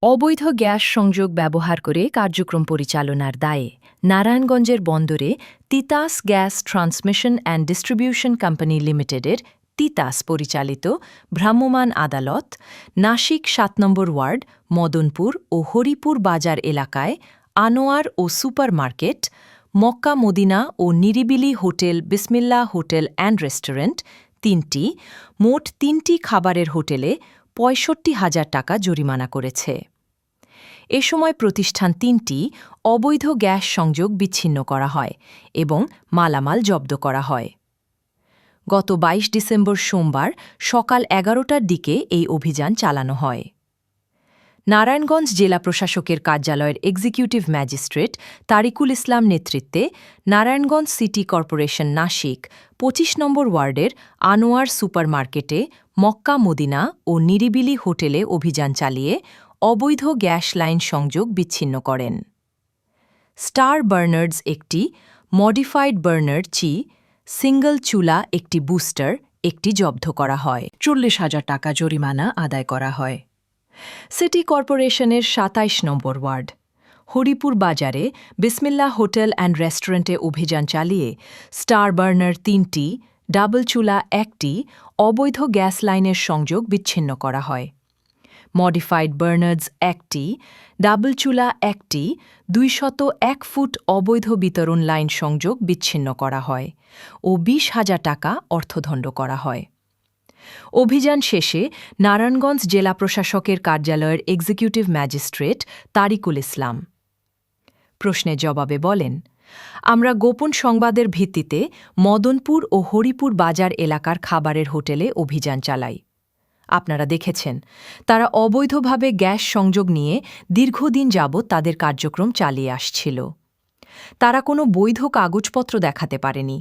অবৈধ গ্যাস সংযোগ ব্যবহার করে কার্যক্রম পরিচালনার দায়ে নারায়ণগঞ্জের বন্দরে Titas gas transmission and distribution company লিমিটেডের তিতাস পরিচালিত ভ্রাম্যমাণ আদালত নাসিক ৭ নম্বর ওয়ার্ড মদনপুর ও হরিপুর বাজার এলাকায় আনোয়ার ও সুপারমার্কেট মক্কা মদিনা ও নিরিবিলি হোটেল বিসমিল্লাহ হোটেল অ্যান্ড রেস্টুরেন্ট তিনটি মোট ৩টি খাবারের হোটেলে ৬৫,০০০ টাকা জরিমানা করেছে। এ সময় প্রতিষ্ঠান ৩টি অবৈধ গ্যাস সংযোগ বিচ্ছিন্ন করা হয় এবং মালামাল জব্দ করা হয়। গত ২২ ডিসেম্বর সোমবার সকাল ১১টার দিকে এই অভিযান চালানো হয়। নারায়ণগঞ্জ জেলা প্রশাসকের কার্যালয়ের এক্সিকিউটিভ ম্যাজিস্ট্রেট তারিকুল ইসলাম নেতৃত্বে নারায়ণগঞ্জ সিটি কর্পোরেশন নাসিক ২৫ নম্বর ওয়ার্ডের আনোয়ার সুপারমার্কেটে মক্কা মদিনা ও নিরিবিলি হোটেলে অভিযান চালিয়ে অবৈধ গ্যাস লাইন সংযোগ বিচ্ছিন্ন করেন। স্টার বার্নার্স একটি, মডিফাইড বার্নার চি, সিঙ্গল চুলা একটি বুস্টার একটি জব্দ করা হয়। ৪০,০০০ টাকা জরিমানা আদায় করা হয়। সিটি কর্পোরেশনের ২৭ নম্বর ওয়ার্ড হরিপুর বাজারে বিসমিল্লাহ হোটেল অ্যান্ড রেস্টুরেন্টে অভিযান চালিয়ে স্টার বার্নার ৩টি, ডাবল চুলা একটি অবৈধ গ্যাস লাইনের সংযোগ বিচ্ছিন্ন করা হয়। মডিফাইড বার্নার্স একটি, ডাবল চুলা একটি ২০১ ফুট অবৈধ বিতরণ লাইন সংযোগ বিচ্ছিন্ন করা হয় ও ২০,০০০ টাকা অর্থদণ্ড করা হয়। অভিযান শেষে নারায়ণগঞ্জ জেলা প্রশাসকের কার্যালয়ের এক্সিকিউটিভ ম্যাজিস্ট্রেট তারিকুল ইসলাম প্রশ্নের জবাবে বলেন, আমরা গোপন সংবাদের ভিত্তিতে মদনপুর ও হরিপুর বাজার এলাকার খাবারের হোটেলে অভিযান চালাই। আপনারা দেখেছেন তারা অবৈধভাবে গ্যাস সংযোগ নিয়ে দীর্ঘদিন যাবৎ তাদের কার্যক্রম চালিয়ে আসছিল। তারা কোনো বৈধ কাগজপত্র দেখাতে পারেনি,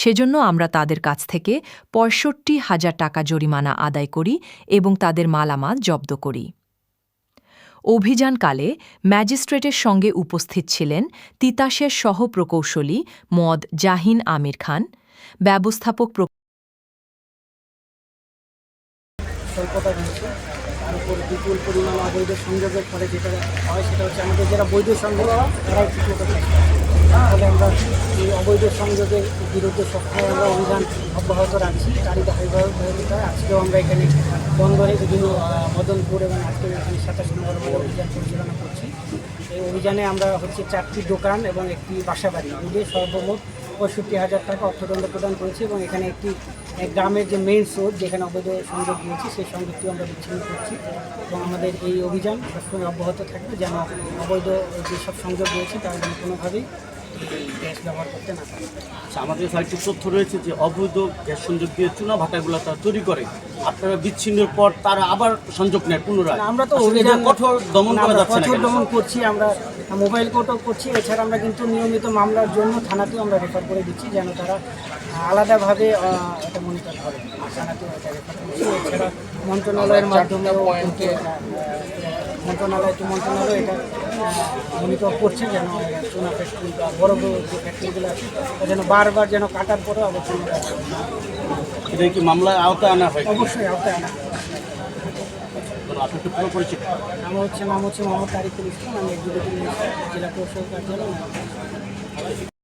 সেজন্য আমরা তাদের কাছ থেকে ৬৫,০০০ টাকা জরিমানা আদায় করি এবং তাদের মালামাল জব্দ করি। অভিযানকালে ম্যাজিস্ট্রেটের সঙ্গে উপস্থিত ছিলেন তিতাসের সহ প্রকৌশলী মদ জাহিন আমির খান, ব্যবস্থাপক বিপুল পরিমাণ অবৈধ সংযোগের ফলে যেটা হয় সেটা হচ্ছে আমাদের যারা বৈধ সংযোগ তারাই ঠিক মতো থাকে। ফলে আমরা এই অবৈধ সংযোগের বিরুদ্ধে সবসময় আমরা অভিযান অব্যাহত রাখছি। তারই ধারাবাহিকতায় আজকেও আমরা এখানে বন্দরে বিভিন্ন মদনপুর এবং আজকে এখানে ২৭ নম্বর অভিযান পরিচালনা করছি। এই অভিযানে আমরা হচ্ছে 4টি দোকান এবং একটি বাসাবাড়ি মিলিয়ে সর্বমোট ৬৫,০০০ টাকা অর্থদণ্ড প্রদান করেছি এবং এখানে একটি গ্রামের যে মেইন সোর্স যেখানে অবৈধ সংযোগ দিয়েছি সেই সংযোগটি আমরা বিচ্ছিন্ন করছি এবং আমাদের এই অভিযান সবসময় অব্যাহত থাকবে যেন অবৈধ যেসব সংযোগ রয়েছে তারা যেন কোনোভাবেই গ্যাস ব্যবহার করতে না পারে। আমাদের একটি তথ্য রয়েছে যে অবৈধ গ্যাস সংযোগ দিয়ে চুনা ভাটাগুলো তারা তৈরি করে, আপনারা বিচ্ছিন্নের পর তারা আবার সংযোগ নেয় পুনরায়। আমরা তো অভিযান কঠোর দমন করা যাচ্ছে না, কঠোর দমন করছি, আমরা মোবাইল কোর্টও করছি। এছাড়া আমরা কিন্তু নিয়মিত মামলার জন্য থানাতেও আমরা রেফার করে দিচ্ছি যেন তারা আলাদাভাবে এটা মনিটর করে। থানাতেও এটা রেফার করছি। এছাড়া মন্ত্রণালয়ের মাধ্যমেও কিন্তু মন্ত্রণালয় এটা মনিটর করছে যেন চুনা ফ্যাক্টরি বা বড় বড় যে ফ্যাক্টরিগুলো আছে যেন বারবার যেন কাটার পরেও আবার এটা কি মামলায় আওতায় আনা হয়? অবশ্যই আওতায় আনা হয়। আপনার পরিচিত নাম হচ্ছে মোহাম্মদ তারিকুল ইসলাম, আমি এক্সিকিউটিভ ম্যাজিস্ট্রেট জেলা প্রশাসক কার্যালয়।